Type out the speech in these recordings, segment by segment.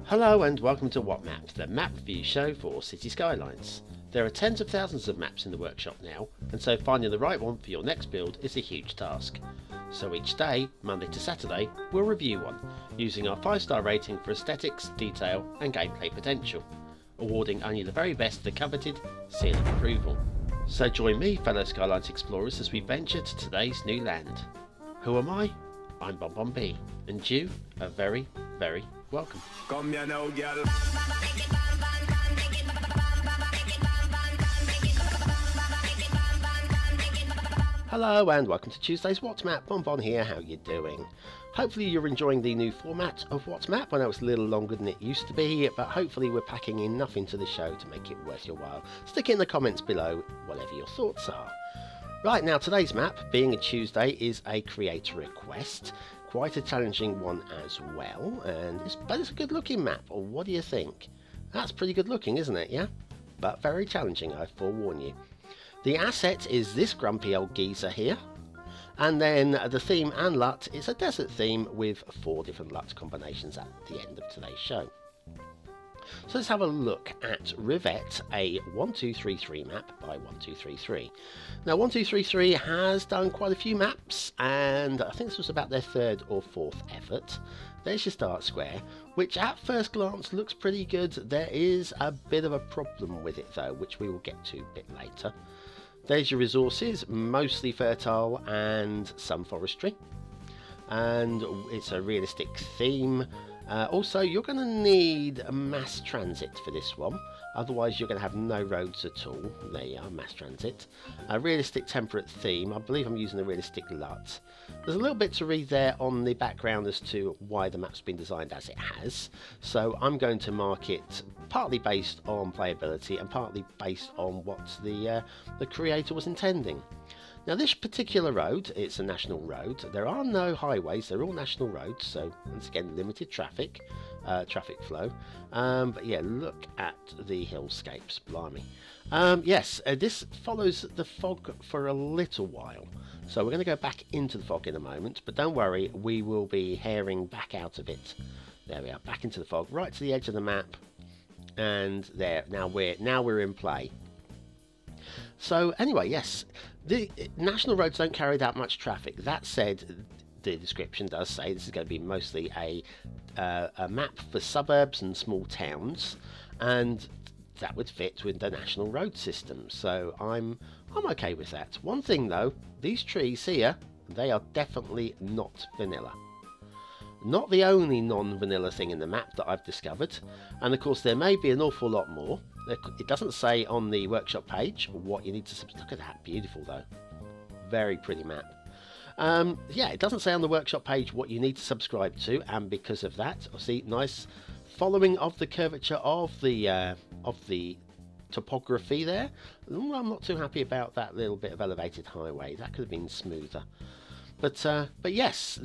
Hello and welcome to What Map, the map review show for Cities Skylines. There are tens of thousands of maps in the workshop now, and so finding the right one for your next build is a huge task. So each day, Monday to Saturday, we'll review one, using our 5-star rating for aesthetics, detail and gameplay potential, awarding only the very best the coveted seal of approval. So join me, fellow Skylines explorers, as we venture to today's new land. Who am I? I'm BonBonB, and you are very, very welcome. Come here now, girl. Hello and welcome to Tuesday's What Map. BonBon here, how you doing? Hopefully you're enjoying the new format of What Map. I know it's a little longer than it used to be, but hopefully we're packing enough into the show to make it worth your while. Stick in the comments below whatever your thoughts are. Right, now today's map, being a Tuesday, is a creator request. Quite a challenging one as well, but it's a good looking map, or what do you think? That's pretty good looking, isn't it, yeah? But very challenging, I forewarn you. The asset is this grumpy old geezer here, and then the theme and LUT is a desert theme with 4 different LUT combinations at the end of today's show. So let's have a look at Rivette, a 1233 map by 1233. Now 1233 has done quite a few maps, and I think this was about their 3rd or 4th effort. There's your start square, which at first glance looks pretty good. There is a bit of a problem with it though, which we will get to a bit later. There's your resources, mostly fertile and some forestry, and it's a realistic theme. Also, you're going to need a mass transit for this one, otherwise you're going to have no roads at all. There you are, mass transit. A realistic temperate theme. I believe I'm using a realistic LUT. There's a little bit to read there on the background as to why the map's been designed as it has, so I'm going to mark it partly based on playability and partly based on what the creator was intending. Now this particular road, it's a national road. There are no highways, they're all national roads, so once again limited traffic flow. But yeah, look at the hillscapes, blimey. Yes, this follows the fog for a little while, so we're going to go back into the fog in a moment, but don't worry, we will be herring back out of it. There we are, back into the fog, right to the edge of the map, and there, now we're in play. So anyway, yes, the national roads don't carry that much traffic. That said, the description does say this is going to be mostly a map for suburbs and small towns, and that would fit with the national road system. So I'm okay with that. One thing though, these trees here, they are definitely not vanilla. Not the only non-vanilla thing in the map that I've discovered, and of course there may be an awful lot more. It doesn't say on the workshop page what you need to look at that, beautiful though, very pretty map. Yeah, it doesn't say on the workshop page what you need to subscribe to, and because of that, see, nice following of the curvature of the topography there. I'm not too happy about that little bit of elevated highway. That could have been smoother. But yes,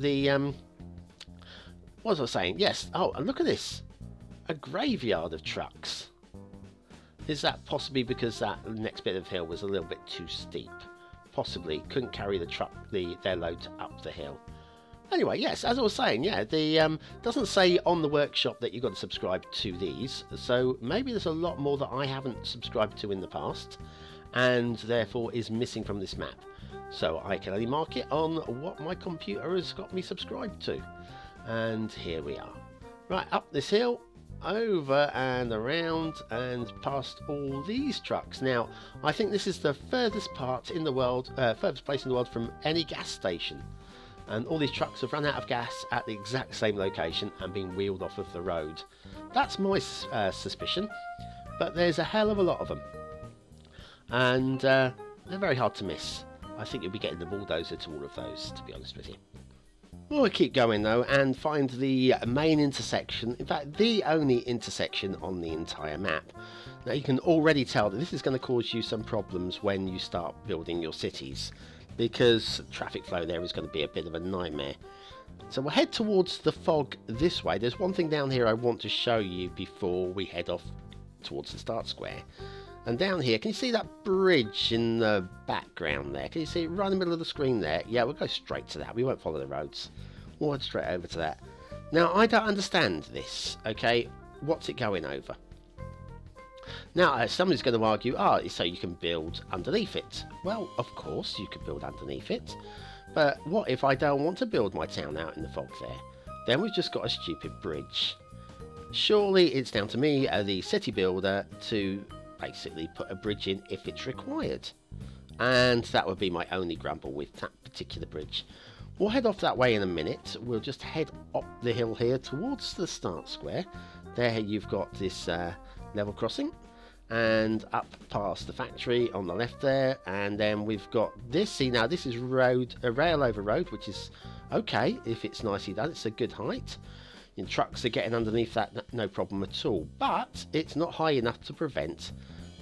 what was I saying? Yes. Oh, and look at this, a graveyard of trucks. Is that possibly because that next bit of hill was a little bit too steep? Possibly couldn't carry their load up the hill. Anyway, yes, as I was saying, yeah, the doesn't say on the workshop that you've got to subscribe to these, so maybe there's a lot more that I haven't subscribed to in the past, and therefore is missing from this map. So I can only mark it on what my computer has got me subscribed to, and here we are. Right, up this hill, over and around and past all these trucks. Now I think this is the furthest place in the world from any gas station, and all these trucks have run out of gas at the exact same location and been wheeled off of the road. That's my suspicion, but there's a hell of a lot of them, and they're very hard to miss. I think you'll be getting the bulldozer to all of those, to be honest with you. We'll keep going though and find the main intersection, in fact the only intersection on the entire map. Now you can already tell that this is going to cause you some problems when you start building your cities, because traffic flow there is going to be a bit of a nightmare. So we'll head towards the fog this way. There's one thing down here I want to show you before we head off towards the start square. And down here, can you see that bridge in the background there? Can you see it right in the middle of the screen there? Yeah, we'll go straight to that. We won't follow the roads. We'll head straight over to that. Now, I don't understand this, okay? what's it going over? Now, somebody's going to argue, so you can build underneath it. Well, of course you could build underneath it. But what if I don't want to build my town out in the fog there? Then we've just got a stupid bridge. Surely it's down to me, the city builder, to basically put a bridge in if it's required. And that would be my only grumble with that particular bridge. We'll head off that way in a minute. We'll just head up the hill here towards the start square. There you've got this level crossing, and up past the factory on the left there, and then we've got this. See, now this is a rail over road, which is okay if it's nicely done. It's a good height. And trucks are getting underneath that, no problem at all, but it's not high enough to prevent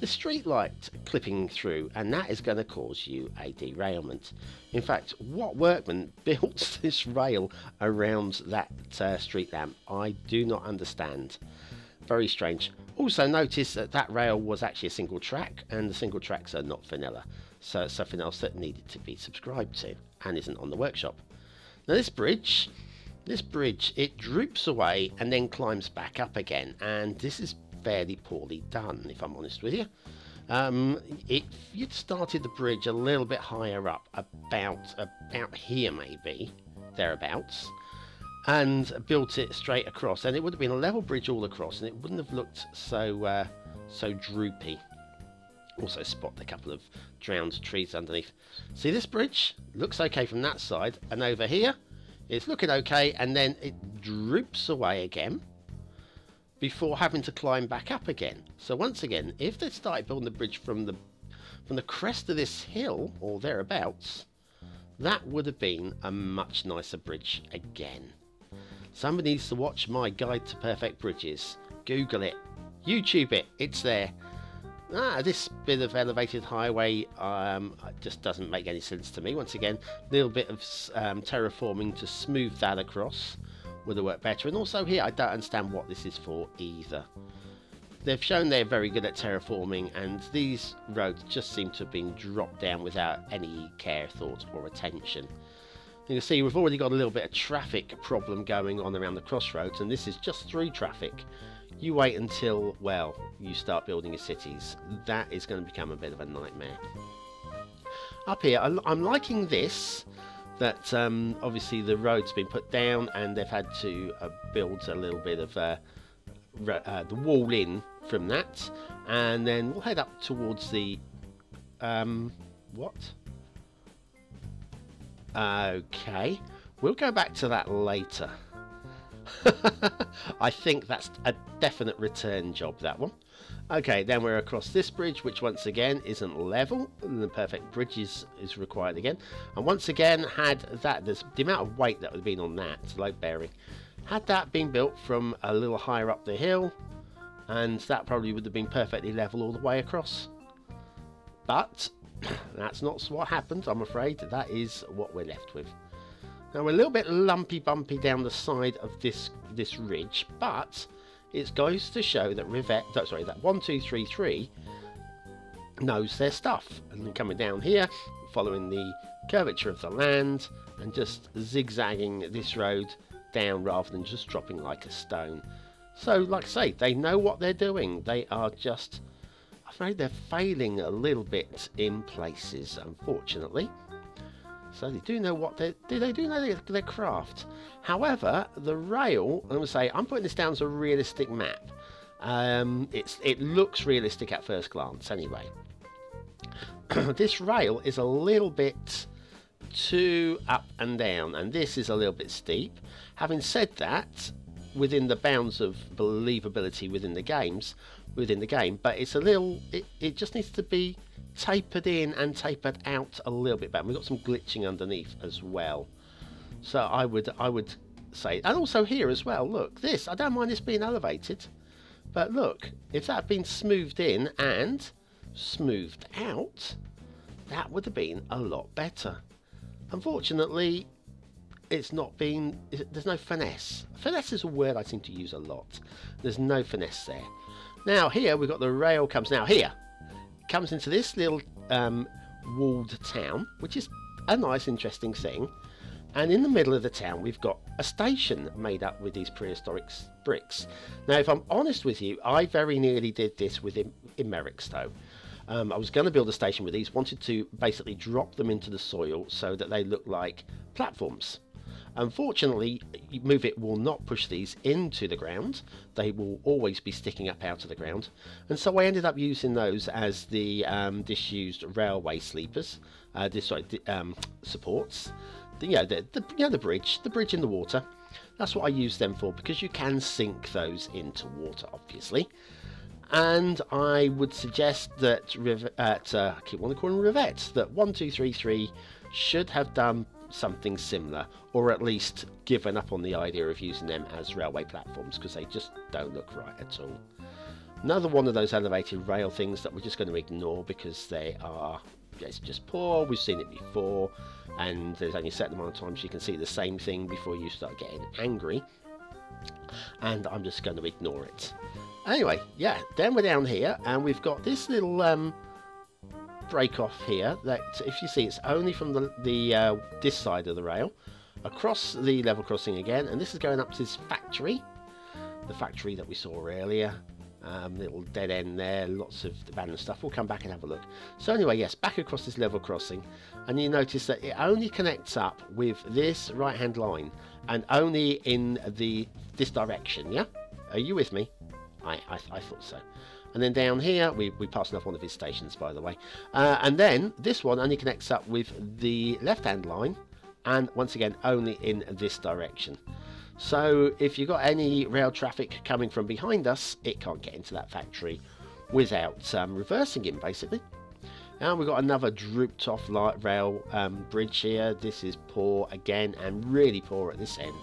the street light clipping through, and that is going to cause you a derailment. In fact, what workman built this rail around that street lamp? I do not understand. Very strange. Also notice that that rail was actually a single track, and the single tracks are not vanilla, so it's something else that needed to be subscribed to and isn't on the workshop. Now this bridge, it droops away and then climbs back up again, and this is fairly poorly done, if I'm honest with you. If you'd started the bridge a little bit higher up, about here maybe, thereabouts, and built it straight across, and it would have been a level bridge all across, and it wouldn't have looked so so droopy. Also spot a couple of drowned trees underneath. See, this bridge looks okay from that side, and over here it's looking okay, and then it droops away again before having to climb back up again. So once again, if they started building the bridge from the crest of this hill or thereabouts, that would have been a much nicer bridge again. Somebody needs to watch my guide to perfect bridges. Google it, YouTube it, it's there. This bit of elevated highway just doesn't make any sense to me. Once again, a little bit of terraforming to smooth that across would have worked better. And also here, I don't understand what this is for either. They've shown they're very good at terraforming, and these roads just seem to have been dropped down without any care, thought or attention. You can see we've already got a little bit of traffic problem going on around the crossroads, and this is just through traffic. You wait until, well, you start building your cities. That is going to become a bit of a nightmare. Up here, I'm liking this, that obviously the road's been put down and they've had to build a little bit of the wall in from that, and then we'll head up towards the what? Okay, we'll go back to that later. I think that's a definite return job, that one. Okay, then we're across this bridge, which once again isn't level, and the perfect bridge is required again. And once again, had that, the amount of weight that would have been on that, load bearing, had that been built from a little higher up the hill, and that probably would have been perfectly level all the way across. But that's not what happened, I'm afraid. That is what we're left with. Now we're a little bit lumpy bumpy down the side of this ridge, but it goes to show that Rivette, that 1233 knows their stuff. And then coming down here, following the curvature of the land and just zigzagging this road down rather than just dropping like a stone. So like I say, they know what they're doing. They are just, I'm afraid they're failing a little bit in places, unfortunately. So they do know what they do know their craft. However, the rail, I'm going to say, I'm putting this down as a realistic map. It looks realistic at first glance anyway. This rail is a little bit too up and down, and this is a little bit steep. Having said that, within the bounds of believability within the game, but it's a little, it just needs to be tapered in and tapered out a little bit better. We've got some glitching underneath as well, so I would say, and also here as well, look, this, I don't mind this being elevated, but look, if that had been smoothed in and smoothed out, that would have been a lot better. Unfortunately, it's not been, there's no finesse. Finesse is a word I seem to use a lot. There's no finesse there. Now here we've got the rail comes, now here comes into this little walled town, which is a nice interesting thing. And in the middle of the town, we've got a station made up with these prehistoric bricks. Now, if I'm honest with you, I very nearly did this with Imericstow. I was going to build a station with these, wanted to basically drop them into the soil so that they look like platforms. Unfortunately, Move It will not push these into the ground. They will always be sticking up out of the ground. And so I ended up using those as the disused railway sleepers, supports. The bridge in the water. That's what I use them for, because you can sink those into water, obviously. And I would suggest that I keep wanting to call them Rivette, that 1233 should have done something similar, or at least given up on the idea of using them as railway platforms, because they just don't look right at all. Another one of those elevated rail things that we're just going to ignore because it's just poor. We've seen it before, and there's only a certain amount of times you can see the same thing before you start getting angry, and I'm just going to ignore it. Anyway, yeah, then we're down here and we've got this little break off here that, if you see, it's only from this side of the rail across the level crossing again, and this is going up to this factory, the factory that we saw earlier. Little dead end there, lots of abandoned stuff. We'll come back and have a look. So anyway, yes, back across this level crossing, and you notice that it only connects up with this right hand line, and only in this direction. Yeah, are you with me? I thought so. And then down here, we passed off one of his stations, by the way. And then this one only connects up with the left-hand line, and once again, only in this direction. So if you've got any rail traffic coming from behind us, it can't get into that factory without reversing him, basically. And we've got another drooped off light rail bridge here. This is poor again, and really poor at this end.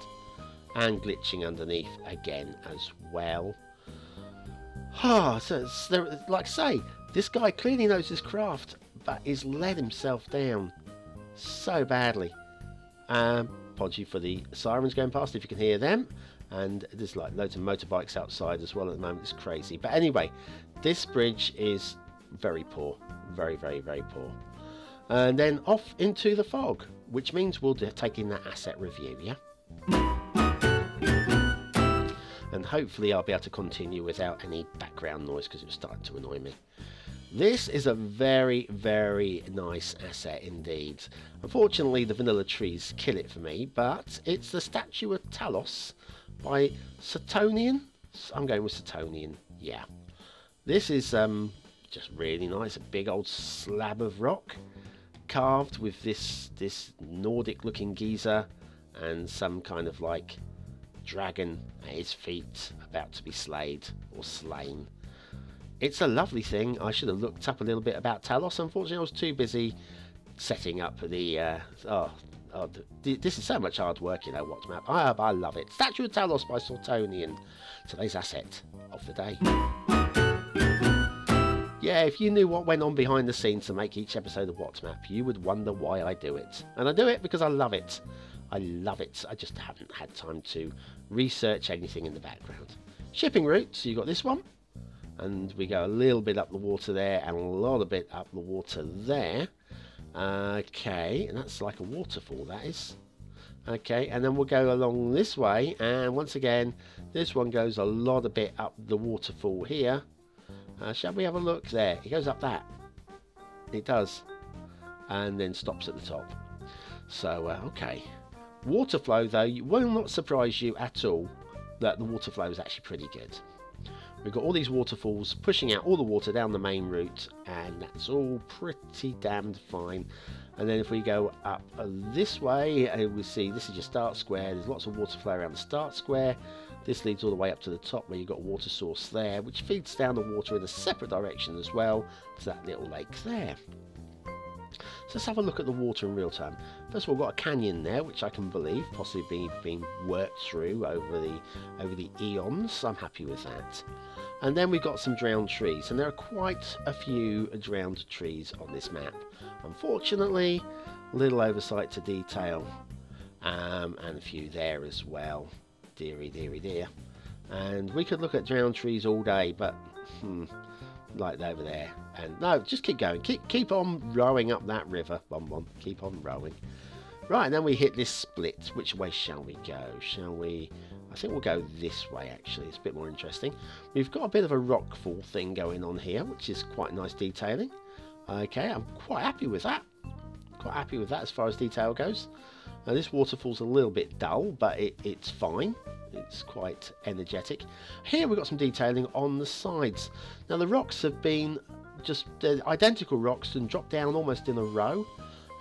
And glitching underneath again as well. So like I say, this guy clearly knows his craft, but he's let himself down so badly. Apology for the sirens going past, if you can hear them. And there's like loads of motorbikes outside as well at the moment. It's crazy. But anyway, this bridge is very poor. Very, very, very poor. And then off into the fog, which means we'll take in that asset review, yeah? And hopefully I'll be able to continue without any background noise, because it was starting to annoy me. This is a very, very nice asset indeed. Unfortunately, the vanilla trees kill it for me, but it's the statue of Talos by Sotonian. I'm going with Sotonian, yeah. This is just really nice, a big old slab of rock carved with this Nordic looking geezer and some kind of like dragon at his feet about to be slayed or slain. It's a lovely thing. I should have looked up a little bit about Talos. Unfortunately, I was too busy setting up the this is so much hard work, you know, Watch Map. I love it. Statue of Talos by Sotonian, today's asset of the day. Yeah, if you knew what went on behind the scenes to make each episode of Watch Map, you would wonder why I do it. And I do it because I love it. I love it. I just haven't had time to research anything in the background. Shipping routes, you got this one. And we go a little bit up the water there and a lot of bit up the water there. Okay, and that's like a waterfall, that is. Okay, and then we'll go along this way, and once again, this one goes a lot of bit up the waterfall here. Shall we have a look there? It goes up that. It does. And then stops at the top. So, okay. Water flow, though, will not surprise you at all that the water flow is actually pretty good. We've got all these waterfalls pushing out all the water down the main route, and that's all pretty damned fine. And then if we go up this way, we see this is your start square. There's lots of water flow around the start square. This leads all the way up to the top where you've got a water source there, which feeds down the water in a separate direction as well to that little lake there. So let's have a look at the water in real time. First of all, we've got a canyon there, which I can believe possibly being worked through over the eons. I'm happy with that. And then we've got some drowned trees, and there are quite a few drowned trees on this map. Unfortunately, a little oversight to detail, and a few there as well. Deary, deary, dear. And we could look at drowned trees all day, but like over there. And no, just keep going. Keep on rowing up that river, BonBonB. Keep on rowing. Right, and then we hit this split. Which way shall we go? Shall we... I think we'll go this way, actually. It's a bit more interesting. We've got a bit of a rockfall thing going on here, which is quite nice detailing. Okay, I'm quite happy with that. Quite happy with that as far as detail goes. Now, this waterfall's a little bit dull, but it's fine. It's quite energetic. Here we've got some detailing on the sides. Now, the rocks have been just identical rocks and dropped down almost in a row.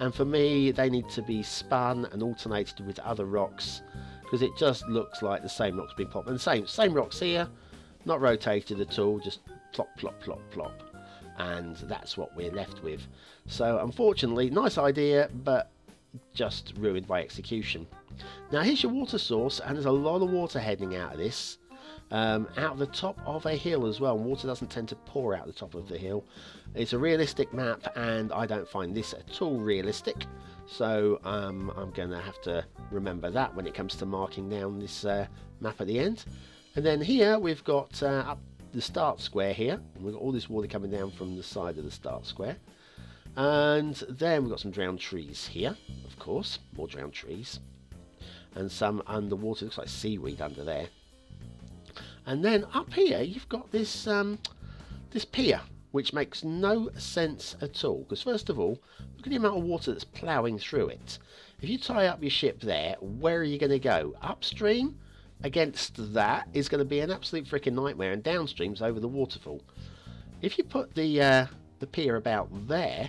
And for me, they need to be spun and alternated with other rocks, because it just looks like the same rocks being popped. And same rocks here, not rotated at all, just plop, plop, plop, plop. And that's what we're left with. So unfortunately, nice idea, but just ruined by execution. Now here's your water source, and there's a lot of water heading out of this. Out of the top of a hill as well. Water doesn't tend to pour out the top of the hill. It's a realistic map, and I don't find this at all realistic. So I'm going to have to remember that when it comes to marking down this map at the end. And then here we've got up the start square here. And we've got all this water coming down from the side of the start square. And then we've got some drowned trees here, of course. More drowned trees. And some underwater. Looks like seaweed under there. And then up here you've got this this pier, which makes no sense at all. Because first of all, look at the amount of water that's ploughing through it. If you tie up your ship there, where are you going to go? Upstream against that is going to be an absolute freaking nightmare, and downstream's over the waterfall. If you put the pier about there,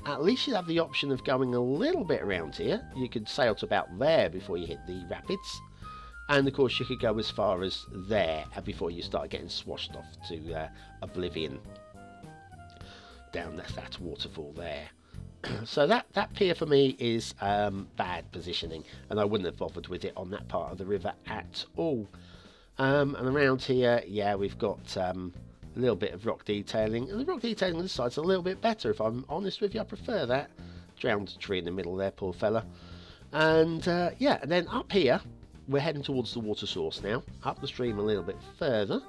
at least you'd have the option of going a little bit around here. You could sail to about there before you hit the rapids. And of course you could go as far as there before you start getting swashed off to oblivion down that waterfall there. So that pier for me is bad positioning, and I wouldn't have bothered with it on that part of the river at all. And around here, yeah, we've got a little bit of rock detailing, and the rock detailing on this side's a little bit better, if I'm honest with you. I prefer that. Drowned tree in the middle there, poor fella. And yeah, and then up here we're heading towards the water source now, up the stream a little bit further.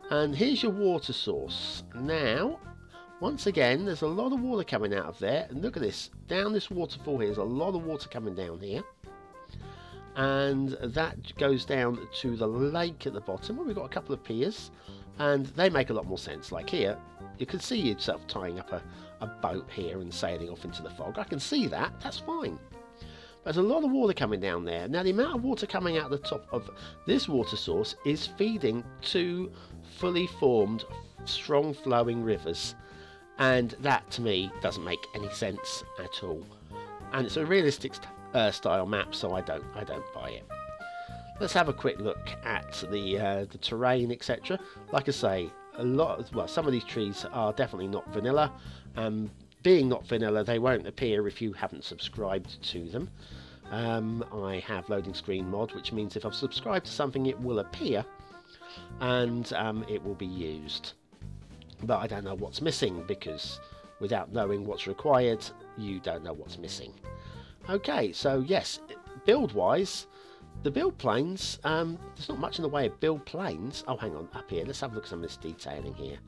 And here's your water source. Now, once again, there's a lot of water coming out of there. And look at this, down this waterfall here, there's a lot of water coming down here. And that goes down to the lake at the bottom, where we've got a couple of piers. And they make a lot more sense. Like here, you can see yourself tying up a boat here and sailing off into the fog. I can see that, that's fine. There's a lot of water coming down there. Now, the amount of water coming out the top of this water source is feeding two fully formed, strong flowing rivers. And that, to me, doesn't make any sense at all. And it's a realistic style map, so I don't buy it. Let's have a quick look at the terrain, etc. Like I say, some of these trees are definitely not vanilla. Being not vanilla, they won't appear if you haven't subscribed to them. I have loading screen mod, which means if I've subscribed to something, it will appear, and it will be used. But I don't know what's missing, because without knowing what's required, you don't know what's missing. Okay, so yes, build-wise, the build planes, there's not much in the way of build planes. Oh, hang on, up here, let's have a look at some of this detailing here.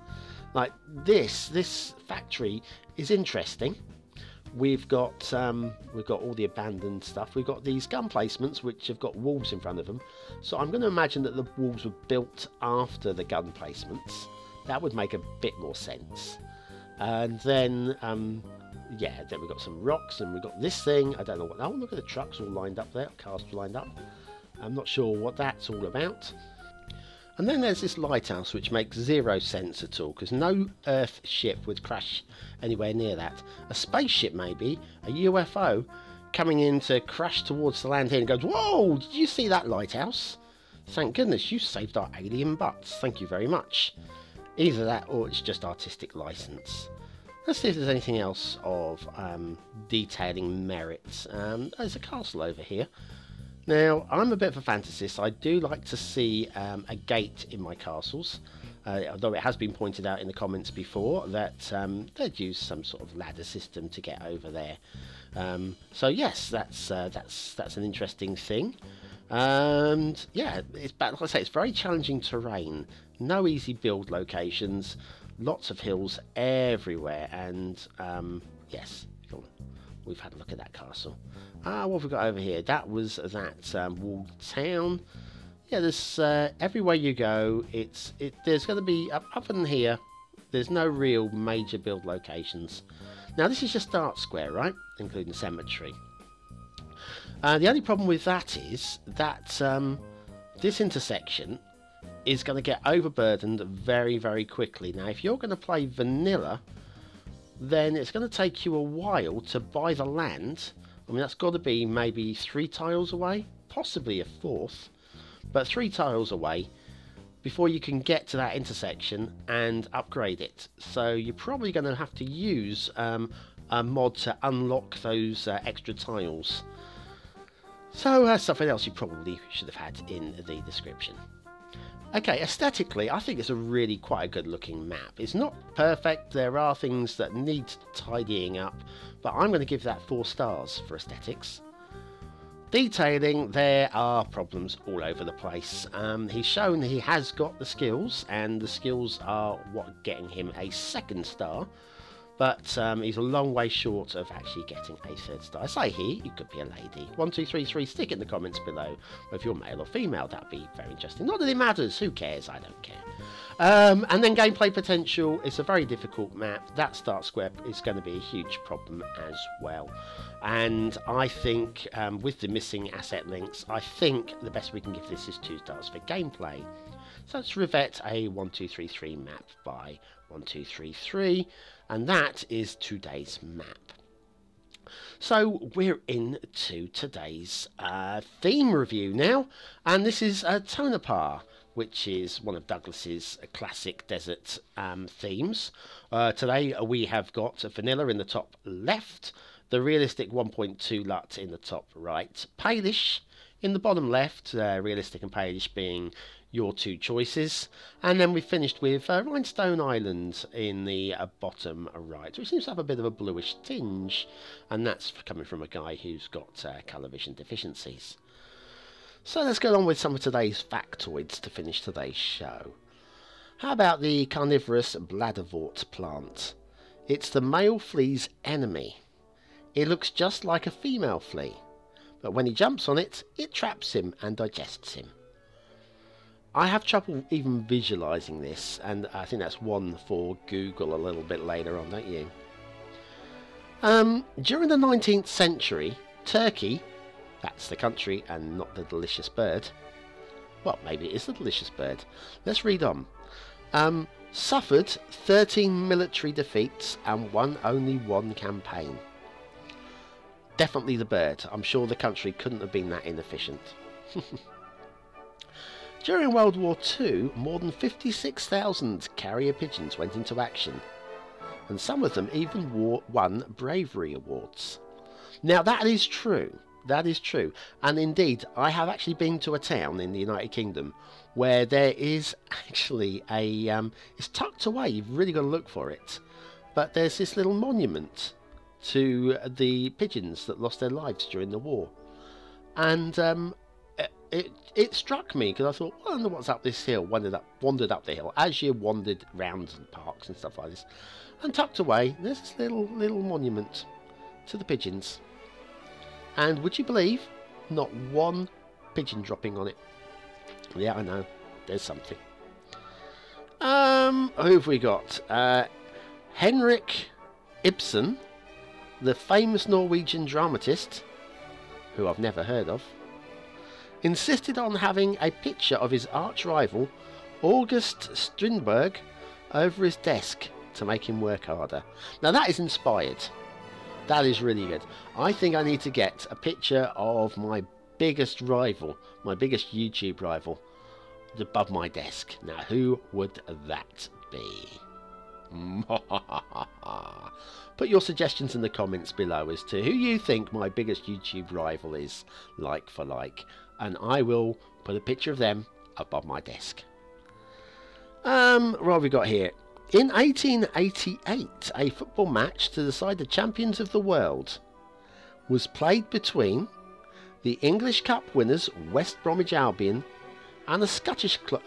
Like this factory is interesting. We've got all the abandoned stuff. We've got these gun placements which have got walls in front of them. So I'm going to imagine that the walls were built after the gun placements. That would make a bit more sense. And then yeah, then we've got some rocks, and we've got this thing. I don't know what. Oh, look at the trucks all lined up there, cars lined up. I'm not sure what that's all about. And then there's this lighthouse, which makes zero sense at all, because no Earth ship would crash anywhere near that. A spaceship, maybe, a UFO, coming in to crash towards the land here and goes, "Whoa, did you see that lighthouse? Thank goodness you saved our alien butts. Thank you very much." Either that, or it's just artistic license. Let's see if there's anything else of detailing merits. There's a castle over here. Now, I'm a bit of a fantasist. I do like to see a gate in my castles, although it has been pointed out in the comments before that they'd use some sort of ladder system to get over there. So yes, that's an interesting thing. And yeah, like I say, it's very challenging terrain. No easy build locations, lots of hills everywhere, and yes, we've had a look at that castle. What have we got over here? That was that walled town. Yeah, there's everywhere you go, there's going to be up in here. There's no real major build locations. Now this is your start square, right? Including the cemetery. The only problem with that is that this intersection is going to get overburdened very, very quickly. Now, if you're going to play vanilla, then it's going to take you a while to buy the land. I mean, that's got to be maybe 3 tiles away, possibly a 4th, but 3 tiles away before you can get to that intersection and upgrade it. So you're probably going to have to use a mod to unlock those extra tiles. So something else you probably should have had in the description. Okay, aesthetically, I think it's a really quite a good looking map. It's not perfect, there are things that need tidying up, but I'm going to give that 4 stars for aesthetics. Detailing, there are problems all over the place. He's shown he has got the skills, and the skills are what getting him a 2nd star. But he's a long way short of actually getting a 3rd star. I say he, you could be a lady. 1233, stick it in the comments below. Or if you're male or female, that'd be very interesting. Not that it matters, who cares, I don't care. And then gameplay potential, it's a very difficult map. That start square is going to be a huge problem as well. And I think with the missing asset links, I think the best we can give this is 2 stars for gameplay. So it's Rivette, a 1233 map by 1233, and that is today's map. So we're into today's theme review now, and this is Tonopah, which is one of Douglas's classic desert themes. Today we have got vanilla in the top left, the realistic 1.2 LUT in the top right, Palish in the bottom left, realistic and Palish being your 2 choices, and then we finished with Rhinestone Island in the bottom right, which seems to have a bit of a bluish tinge, and that's coming from a guy who's got colour vision deficiencies. So let's go on with some of today's factoids to finish today's show. How about the carnivorous bladderwort plant? It's the male flea's enemy. It looks just like a female flea, but when he jumps on it, it traps him and digests him. I have trouble even visualising this, and I think that's one for Google a little bit later on, don't you? During the 19th century, Turkey, that's the country and not the delicious bird, well, maybe it is the delicious bird, let's read on, suffered 13 military defeats and won only 1 campaign. Definitely the bird. I'm sure the country couldn't have been that inefficient. During World War II, more than 56,000 carrier pigeons went into action, and some of them even won bravery awards. Now that is true, and indeed I have actually been to a town in the United Kingdom where there is actually a, it's tucked away, you've really got to look for it, but there's this little monument to the pigeons that lost their lives during the war, and it struck me because I thought, well, I wonder what's up this hill. Wandered up the hill as you wandered round and parks and stuff like this, and tucked away there's this little monument to the pigeons, and would you believe, not 1 pigeon dropping on it. Yeah, I know, there's something. Who have we got? Henrik Ibsen, the famous Norwegian dramatist, who I've never heard of, insisted on having a picture of his arch-rival August Strindberg over his desk to make him work harder. Now that is inspired. That is really good. I think I need to get a picture of my biggest rival, my biggest YouTube rival, above my desk. Now who would that be? Put your suggestions in the comments below as to who you think my biggest YouTube rival is, like for like, and I will put a picture of them above my desk. What have we got here? In 1888, a football match to decide the champions of the world was played between the English Cup winners West Bromwich Albion and a Scottish club,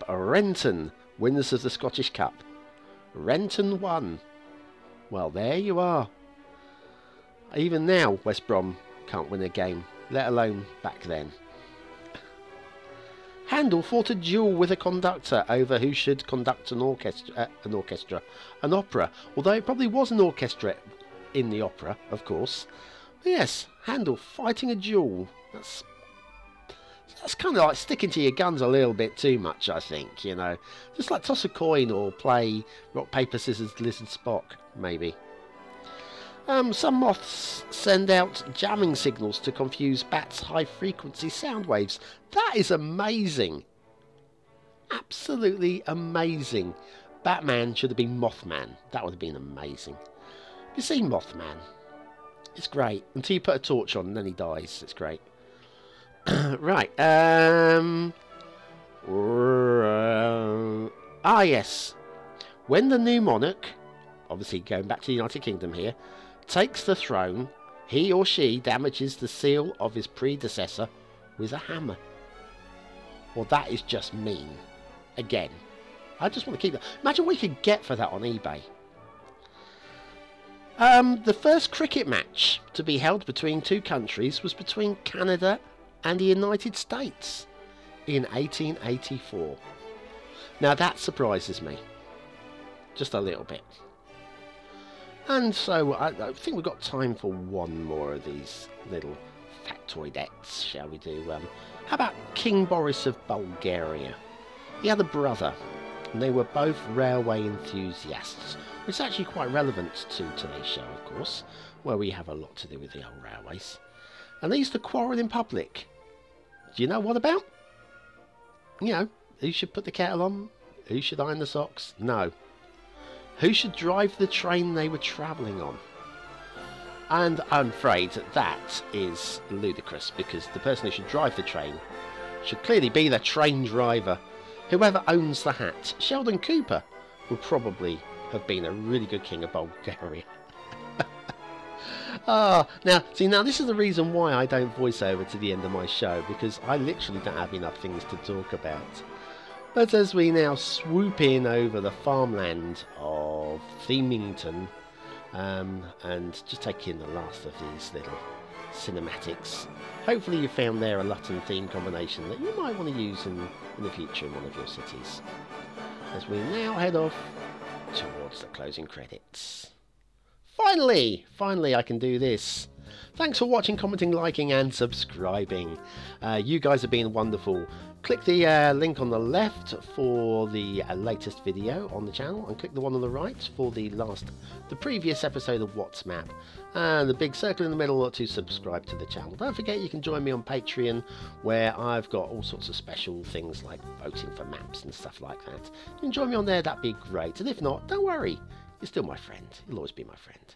Renton, winners of the Scottish Cup. Renton won. Well, there you are. Even now, West Brom can't win a game, let alone back then. Handel fought a duel with a conductor over who should conduct an opera. Although it probably was an orchestra in the opera, of course. But yes, Handel fighting a duel. That's kind of like sticking to your guns a little bit too much, I think, you know. Just like toss a coin or play rock, paper, scissors, lizard, Spock, maybe. Some moths send out jamming signals to confuse bats' high-frequency sound waves. That is amazing. Absolutely amazing. Batman should have been Mothman. That would have been amazing. Have you seen Mothman? It's great. Until you put a torch on and then he dies. It's great. Right. Yes. When the new monarch, obviously going back to the United Kingdom here, takes the throne, he or she damages the seal of his predecessor with a hammer. Well, that is just mean. Again, I just want to keep that. Imagine what you could get for that on eBay. The first cricket match to be held between two countries was between Canada and the United States in 1884. Now that surprises me. Just a little bit. And so I think we've got time for one more of these little factoidettes, shall we do? How about King Boris of Bulgaria? He had a brother, and they were both railway enthusiasts. It's actually quite relevant to today's show, of course, where we have a lot to do with the old railways. And they used to quarrel in public. Do you know what about? You know, who should put the kettle on? Who should iron the socks? No. Who should drive the train they were travelling on? And I'm afraid that is ludicrous, because the person who should drive the train should clearly be the train driver. Whoever owns the hat. Sheldon Cooper would probably have been a really good king of Bulgaria. Now this is the reason why I don't voice over to the end of my show, because I literally don't have enough things to talk about. But as we now swoop in over the farmland of Themington, and just take in the last of these little cinematics, hopefully you found there a LUT and theme combination that you might want to use in the future in one of your cities. As we now head off towards the closing credits. Finally I can do this. Thanks for watching, commenting, liking and subscribing. You guys have been wonderful. Click the link on the left for the latest video on the channel, and click the one on the right for the previous episode of What's Map, and the big circle in the middle to subscribe to the channel. Don't forget you can join me on Patreon, where I've got all sorts of special things like voting for maps and stuff like that. You can join me on there, that'd be great. And if not, don't worry, you're still my friend. You'll always be my friend.